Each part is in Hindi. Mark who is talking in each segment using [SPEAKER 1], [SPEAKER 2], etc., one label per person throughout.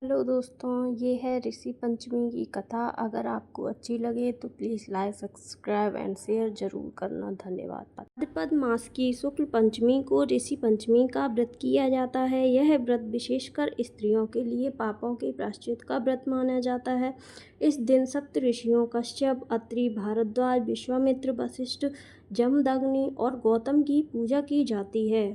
[SPEAKER 1] हेलो दोस्तों, ये है ऋषि पंचमी की कथा। अगर आपको अच्छी लगे तो please like, subscribe and share जरूर करना। धन्यवाद। भाद्रपद मास की शुक्ल पंचमी को ऋषि पंचमी का व्रत किया जाता है। यह व्रत विशेषकर स्त्रियों के लिए पापों के प्रायश्चित का व्रत माना जाता है। इस दिन सप्त ऋषियों कश्यप, अत्रि, भारद्वाज, विश्वामित्र, वशिष्ठ, जमदग्नि और गौतम की पूजा की जाती है।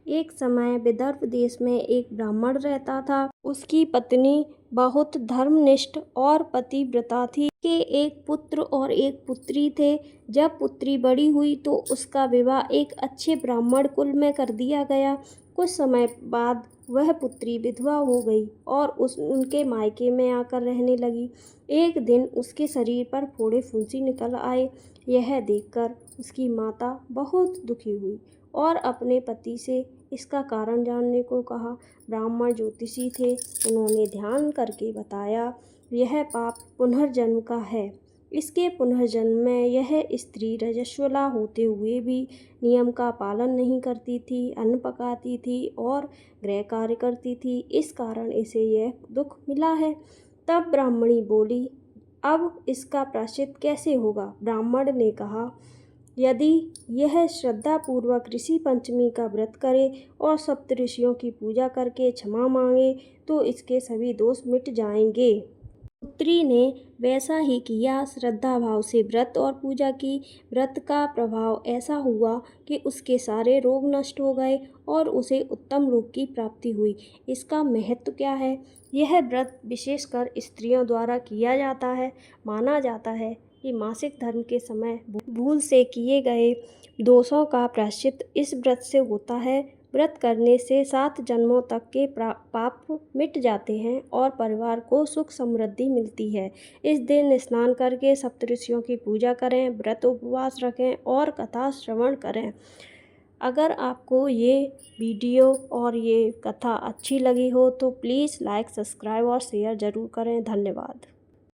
[SPEAKER 1] एक समय विदर्भ देश में एक ब्राह्मण रहता था। उसकी पत्नी बहुत धर्मनिष्ठ और पतिव्रता थी। के एक पुत्र और एक पुत्री थे। जब पुत्री बड़ी हुई तो उसका विवाह एक अच्छे ब्राह्मण कुल में कर दिया गया। कुछ समय बाद वह पुत्री विधवा हो गई और उनके मायके में आकर रहने लगी। एक दिन उसके शरीर पर फोड़े फुंसी निकल आए। यह देखकर उसकी माता बहुत दुखी हुई और अपने पति से इसका कारण जानने को कहा। ब्राह्मण ज्योतिषी थे। उन्होंने ध्यान करके बताया, यह पाप पुनर्जन्म का है। इसके पुनर्जन्म में यह स्त्री रजस्वला होते हुए भी नियम का पालन नहीं करती थी, अन्न पकाती थी और गृह कार्य करती थी। इस कारण इसे यह दुख मिला है। तब ब्राह्मणी बोली, अब इसका प्रायश्चित कैसे होगा? ब्राह्मण ने कहा, यदि यह श्रद्धापूर्वक ऋषि पंचमी का व्रत करे और सप्तऋषियों की पूजा करके क्षमा मांगे तो इसके सभी दोष मिट जाएंगे। पुत्री ने वैसा ही किया। श्रद्धा भाव से व्रत और पूजा की। व्रत का प्रभाव ऐसा हुआ कि उसके सारे रोग नष्ट हो गए और उसे उत्तम लोक की प्राप्ति हुई। इसका महत्व क्या है? यह व्रत विशेषकर स्त्रियों द्वारा किया जाता है। माना जाता है कि मासिक धर्म के समय भूल से किए गए दोषों का प्रायश्चित इस व्रत से होता है। व्रत करने से 7 जन्मों तक के पाप मिट जाते हैं और परिवार को सुख समृद्धि मिलती है। इस दिन स्नान करके सप्तऋषियों की पूजा करें, व्रत उपवास रखें और कथा श्रवण करें। अगर आपको ये वीडियो और ये कथा अच्छी लगी हो तो प्लीज़ लाइक, सब्सक्राइब और शेयर ज़रूर करें। धन्यवाद।